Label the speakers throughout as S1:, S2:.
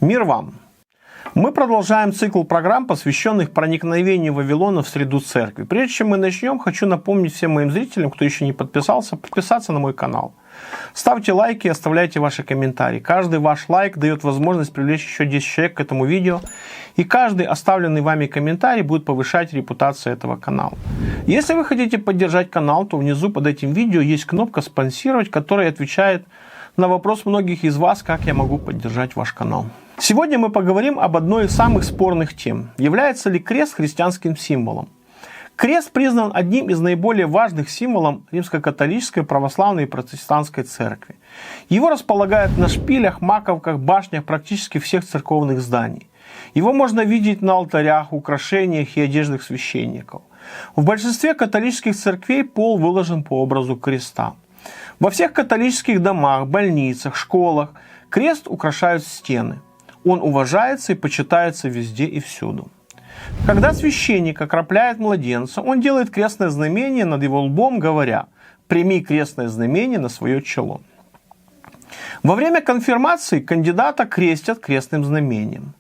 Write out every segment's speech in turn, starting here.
S1: Мир вам! Мы продолжаем цикл программ, посвященных проникновению Вавилона в среду церкви. Прежде чем мы начнем, хочу напомнить всем моим зрителям, кто еще не подписался, подписаться на мой канал. Ставьте лайки и оставляйте ваши комментарии. Каждый ваш лайк дает возможность привлечь еще 10 человек к этому видео. И каждый оставленный вами комментарий будет повышать репутацию этого канала. Если вы хотите поддержать канал, то внизу под этим видео есть кнопка «Спонсировать», которая отвечает на вопрос многих из вас, как я могу поддержать ваш канал. Сегодня мы поговорим об одной из самых спорных тем. Является ли крест христианским символом? Крест признан одним из наиболее важных символов римско-католической, православной и протестантской церкви. Его располагают на шпилях, маковках, башнях практически всех церковных зданий. Его можно видеть на алтарях, украшениях и одеждах священников. В большинстве католических церквей пол выложен по образу креста. Во всех католических домах, больницах, школах крест украшают стены. Он уважается и почитается везде и всюду. Когда священник окропляет младенца, он делает крестное знамение над его лбом, говоря: «Прими крестное знамение на свое чело». Во время конфирмации кандидата крестят крестным знамением.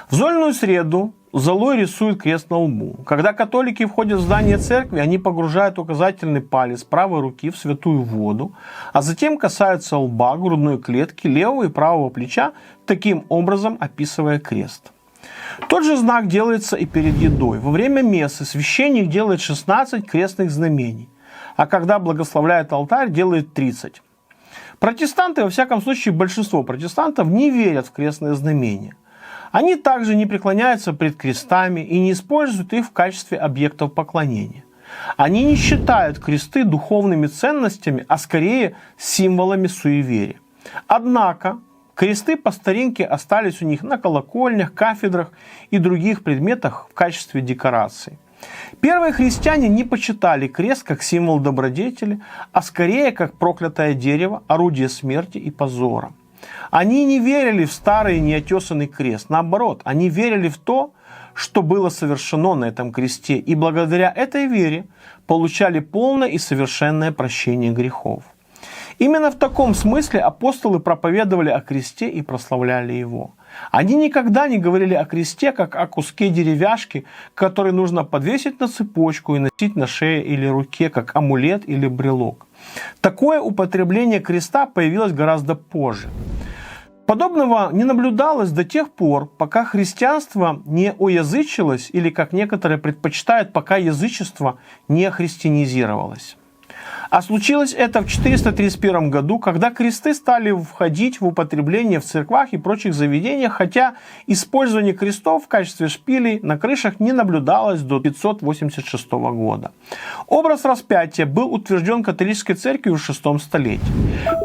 S1: В зольную среду золой рисуют крест на лбу. Когда католики входят в здание церкви, они погружают указательный палец правой руки в святую воду, а затем касаются лба, грудной клетки, левого и правого плеча, таким образом описывая крест. Тот же знак делается и перед едой. Во время мессы священник делает 16 крестных знамений, а когда благословляет алтарь, делает 30. Протестанты, во всяком случае большинство протестантов, не верят в крестные знамения. Они также не преклоняются пред крестами и не используют их в качестве объектов поклонения. Они не считают кресты духовными ценностями, а скорее символами суеверия. Однако кресты по старинке остались у них на колокольнях, кафедрах и других предметах в качестве декорации. Первые христиане не почитали крест как символ добродетели, а скорее как проклятое дерево, орудие смерти и позора. Они не верили в старый неотесанный крест. Наоборот, они верили в то, что было совершено на этом кресте, и благодаря этой вере получали полное и совершенное прощение грехов. Именно в таком смысле апостолы проповедовали о кресте и прославляли его. Они никогда не говорили о кресте как о куске деревяшки, который нужно подвесить на цепочку и носить на шее или руке, как амулет или брелок. Такое употребление креста появилось гораздо позже. Подобного не наблюдалось до тех пор, пока христианство не оязычилось, или, как некоторые предпочитают, пока язычество не христианизировалось. А случилось это в 431 году, когда кресты стали входить в употребление в церквах и прочих заведениях, хотя использование крестов в качестве шпилей на крышах не наблюдалось до 586 года. Образ распятия был утвержден католической церковью в VI столетии.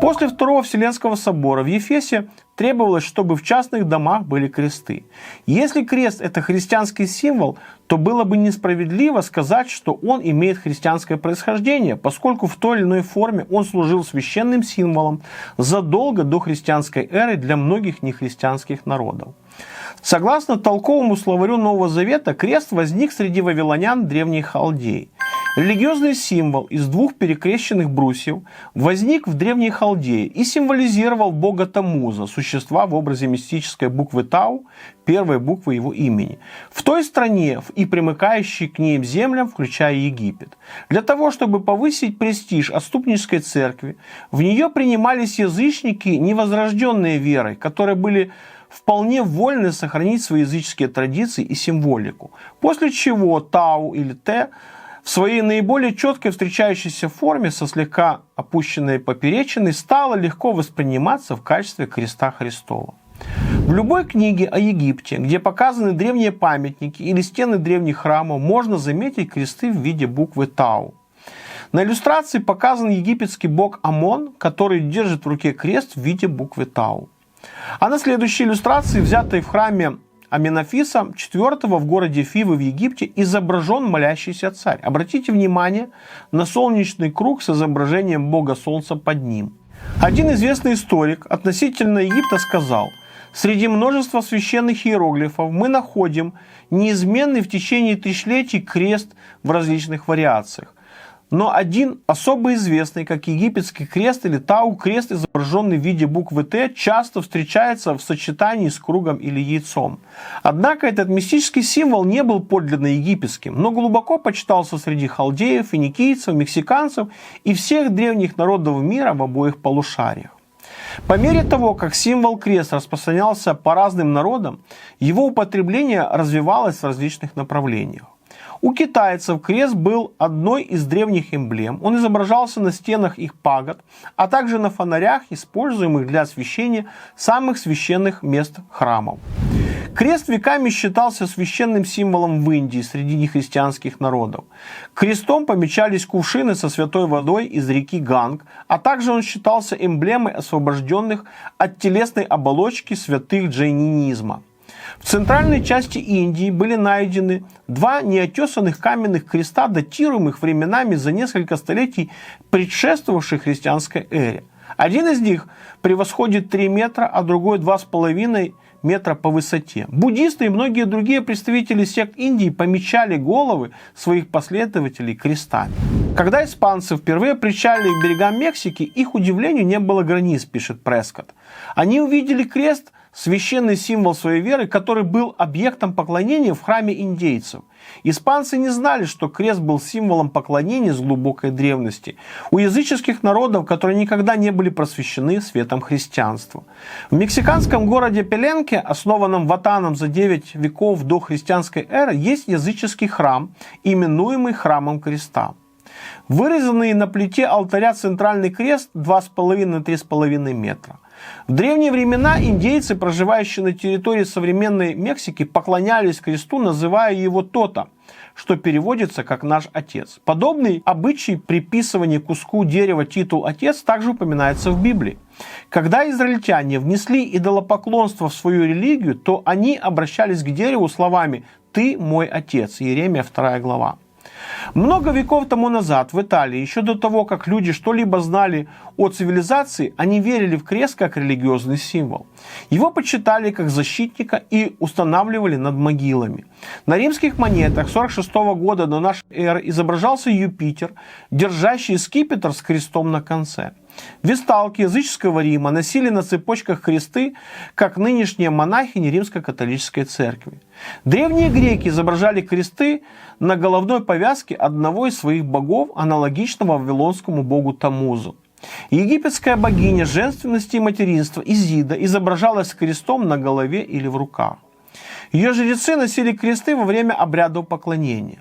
S1: После Второго Вселенского собора в Ефесе требовалось, чтобы в частных домах были кресты. Если крест – это христианский символ, то было бы несправедливо сказать, что он имеет христианское происхождение, поскольку в той или иной форме он служил священным символом задолго до христианской эры для многих нехристианских народов. Согласно толковому словарю Нового Завета, крест возник среди вавилонян древней Халдеи. Религиозный символ из двух перекрещенных брусьев возник в древней Халдее и символизировал бога Таммуза, существа в образе мистической буквы Тау, первой буквы его имени, в той стране и примыкающей к ней землям, включая Египет. Для того, чтобы повысить престиж отступнической церкви, в нее принимались язычники, невозрожденные верой, которые были вполне вольны сохранить свои языческие традиции и символику, после чего Тау или Те в своей наиболее четкой встречающейся форме со слегка опущенной поперечиной стало легко восприниматься в качестве креста Христова. В любой книге о Египте, где показаны древние памятники или стены древних храмов, можно заметить кресты в виде буквы Тау. На иллюстрации показан египетский бог Амон, который держит в руке крест в виде буквы Тау. А на следующей иллюстрации, взятой в храме Аменофиса IV в городе Фивы в Египте, изображен молящийся царь. Обратите внимание на солнечный круг с изображением бога солнца под ним. Один известный историк относительно Египта сказал: «Среди множества священных иероглифов мы находим неизменный в течение тысячелетий крест в различных вариациях. но один особо известный, как египетский крест или тау-крест, изображенный в виде буквы Т, часто встречается в сочетании с кругом или яйцом. Однако этот мистический символ не был подлинно египетским, но глубоко почитался среди халдеев, финикийцев, мексиканцев и всех древних народов мира в обоих полушариях. По мере того, как символ крест распространялся по разным народам, его употребление развивалось в различных направлениях. У китайцев крест был одной из древних эмблем. Он изображался на стенах их пагод, а также на фонарях, используемых для освещения самых священных мест храмов. Крест веками считался священным символом в Индии среди нехристианских народов. Крестом помечались кувшины со святой водой из реки Ганг, а также он считался эмблемой освобожденных от телесной оболочки святых джайнизма. В центральной части Индии были найдены два неотесанных каменных креста, датируемых временами за несколько столетий предшествовавших христианской эре. Один из них превосходит 3 метра, а другой 2,5 метра по высоте. Буддисты и многие другие представители сект Индии помечали головы своих последователей крестами. Когда испанцы впервые причалили к берегам Мексики, их удивлению не было границ, пишет Прескотт. Они увидели крест, священный символ своей веры, который был объектом поклонения в храме индейцев. Испанцы не знали, что крест был символом поклонения с глубокой древности у языческих народов, которые никогда не были просвещены светом христианства. В мексиканском городе Пеленке, основанном Ватаном за 9 веков до христианской эры, есть языческий храм, именуемый Храмом Креста. Вырезанный на плите алтаря центральный крест 2,5 на 3,5 метра. В древние времена индейцы, проживающие на территории современной Мексики, поклонялись кресту, называя его Тота, что переводится как «наш отец». Подобный обычай приписывания куску дерева титул «отец» также упоминается в Библии. Когда израильтяне внесли идолопоклонство в свою религию, то они обращались к дереву словами «ты мой отец» Иеремия 2 глава. Много веков тому назад в Италии, еще до того, как люди что-либо знали о цивилизации, они верили в крест как религиозный символ. Его почитали как защитника и устанавливали над могилами. На римских монетах 46 года до нашей эры изображался Юпитер, держащий скипетр с крестом на конце. Весталки языческого Рима носили на цепочках кресты, как нынешние монахини римско-католической церкви. Древние греки изображали кресты на головной повязке одного из своих богов, аналогичного вавилонскому богу Тамузу. Египетская богиня женственности и материнства Изида изображалась с крестом на голове или в руках. Ее жрецы носили кресты во время обрядов поклонения.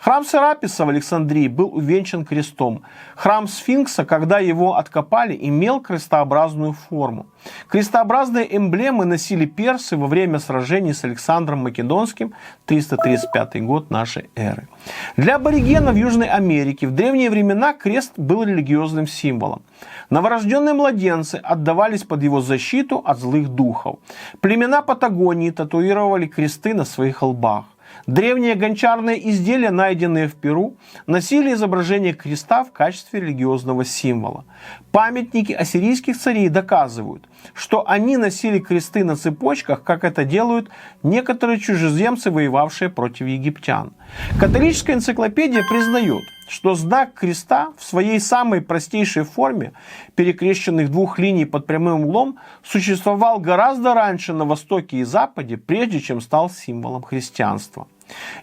S1: Храм Сераписа в Александрии был увенчан крестом. Храм Сфинкса, когда его откопали, имел крестообразную форму. Крестообразные эмблемы носили персы во время сражений с Александром Македонским, 335 год нашей эры. Для аборигенов Южной Америки в древние времена крест был религиозным символом. Новорожденные младенцы отдавались под его защиту от злых духов. Племена Патагонии татуировали кресты на своих лбах. Древние гончарные изделия, найденные в Перу, носили изображение креста в качестве религиозного символа. Памятники ассирийских царей доказывают, что они носили кресты на цепочках, как это делают некоторые чужеземцы, воевавшие против египтян. Католическая энциклопедия признает, что знак креста в своей самой простейшей форме, перекрещенных двух линий под прямым углом, существовал гораздо раньше на Востоке и Западе, прежде чем стал символом христианства.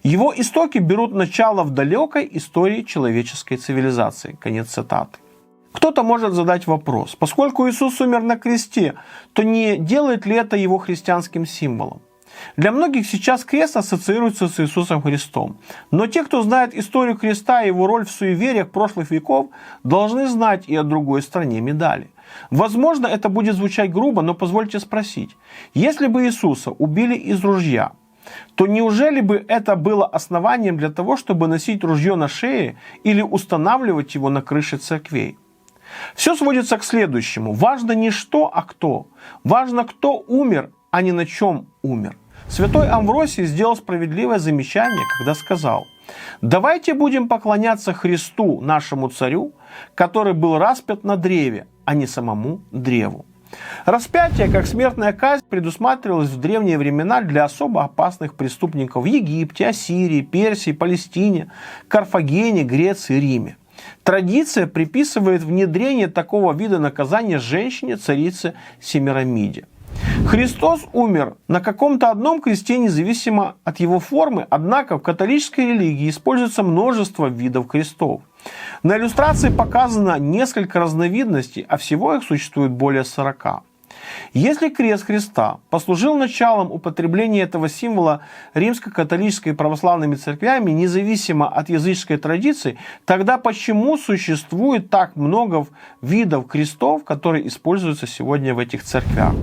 S1: Его истоки берут начало в далекой истории человеческой цивилизации. Конец цитаты. Кто-то может задать вопрос: поскольку Иисус умер на кресте, то не делает ли это его христианским символом? Для многих сейчас крест ассоциируется с Иисусом Христом. Но те, кто знает историю креста и его роль в суевериях прошлых веков, должны знать и о другой стороне медали. Возможно, это будет звучать грубо, но позвольте спросить. Если бы Иисуса убили из ружья, то неужели бы это было основанием для того, чтобы носить ружье на шее или устанавливать его на крыше церквей? Все сводится к следующему. Важно не что, а кто. Важно, кто умер, а не на чем умер. Святой Амвросий сделал справедливое замечание, когда сказал: «Давайте будем поклоняться Христу, нашему царю, который был распят на древе, а не самому древу». Распятие, как смертная казнь, предусматривалось в древние времена для особо опасных преступников в Египте, Ассирии, Персии, Палестине, Карфагене, Греции, Риме. Традиция приписывает внедрение такого вида наказания женщине, царице Семирамиде. Христос умер на каком-то одном кресте, независимо от его формы, однако в католической религии используется множество видов крестов. На иллюстрации показано несколько разновидностей, а всего их существует более 40. Если крест Христа послужил началом употребления этого символа римско-католической и православными церквями, независимо от языческой традиции, тогда почему существует так много видов крестов, которые используются сегодня в этих церквях?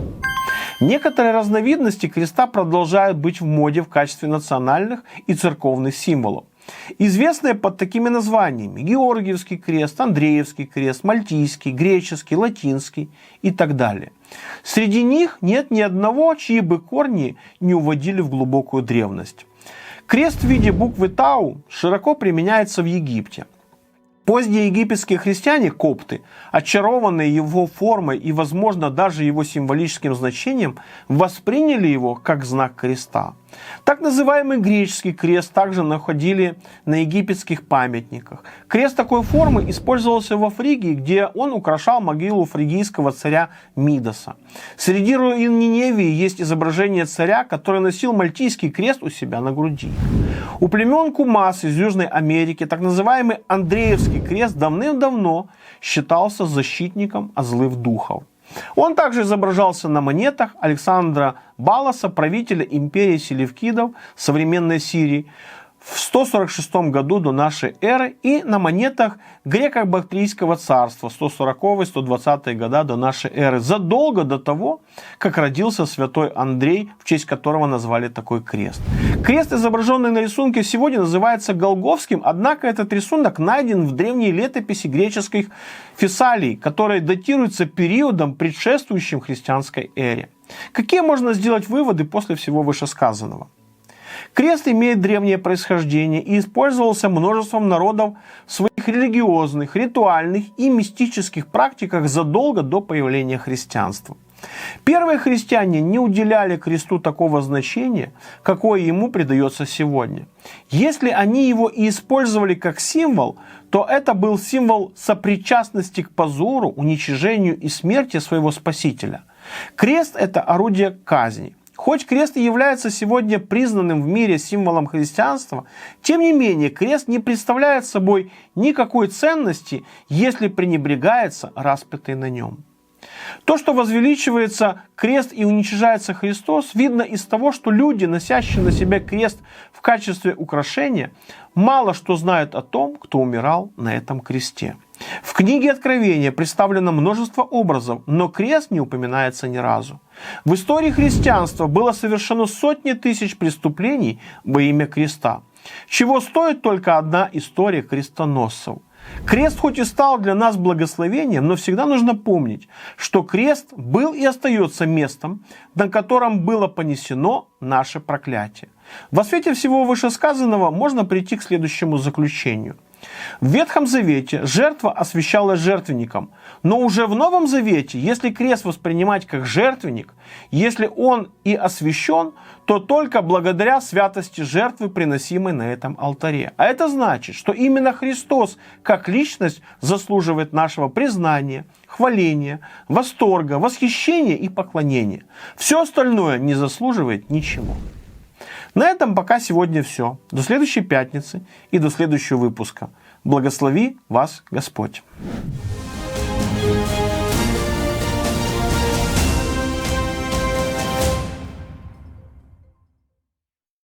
S1: Некоторые разновидности креста продолжают быть в моде в качестве национальных и церковных символов. Известные под такими названиями: Георгиевский крест, Андреевский крест, Мальтийский, греческий, латинский и так далее. Среди них нет ни одного, чьи бы корни не уводили в глубокую древность. Крест в виде буквы Тау широко применяется в Египте. Поздние египетские христиане, копты, очарованные его формой и, возможно, даже его символическим значением, восприняли его как знак креста. Так называемый греческий крест также находили на египетских памятниках. Крест такой формы использовался во Фригии, где он украшал могилу фригийского царя Мидаса. Среди руин Ниневии есть изображение царя, который носил мальтийский крест у себя на груди. У племен Кумас из Южной Америки так называемый Андреевский крест давным-давно считался защитником от злых духов. Он также изображался на монетах Александра Баласа, правителя империи селевкидов современной Сирии, в 146 году до нашей эры, и на монетах греко-бактрийского царства 140-120 года до нашей эры, задолго до того, как родился святой Андрей, в честь которого назвали такой крест. Крест, изображенный на рисунке, сегодня называется Голгофским, однако этот рисунок найден в древней летописи греческих Фессалий, которая датируется периодом, предшествующим христианской эре. Какие можно сделать выводы после всего вышесказанного? Крест имеет древнее происхождение и использовался множеством народов в своих религиозных, ритуальных и мистических практиках задолго до появления христианства. Первые христиане не уделяли кресту такого значения, какое ему придается сегодня. Если они его и использовали как символ, то это был символ сопричастности к позору, уничижению и смерти своего Спасителя. Крест – это орудие казни. Хоть крест и является сегодня признанным в мире символом христианства, тем не менее крест не представляет собой никакой ценности, если пренебрегается распятый на нем. То, что возвеличивается крест и уничижается Христос, видно из того, что люди, носящие на себе крест в качестве украшения, мало что знают о том, кто умирал на этом кресте. В книге Откровения представлено множество образов, но крест не упоминается ни разу. В истории христианства было совершено сотни тысяч преступлений во имя креста, чего стоит только одна история крестоносцев. Крест хоть и стал для нас благословением, но всегда нужно помнить, что крест был и остается местом, на котором было понесено наше проклятие. Во свете всего вышесказанного можно прийти к следующему заключению. В Ветхом Завете жертва освящалась жертвенником, но уже в Новом Завете, если крест воспринимать как жертвенник, если он и освящен, то только благодаря святости жертвы, приносимой на этом алтаре. А это значит, что именно Христос как личность заслуживает нашего признания, хваления, восторга, восхищения и поклонения. Все остальное не заслуживает ничего. На этом пока сегодня все. До следующей пятницы и до следующего выпуска. Благослови вас Господь.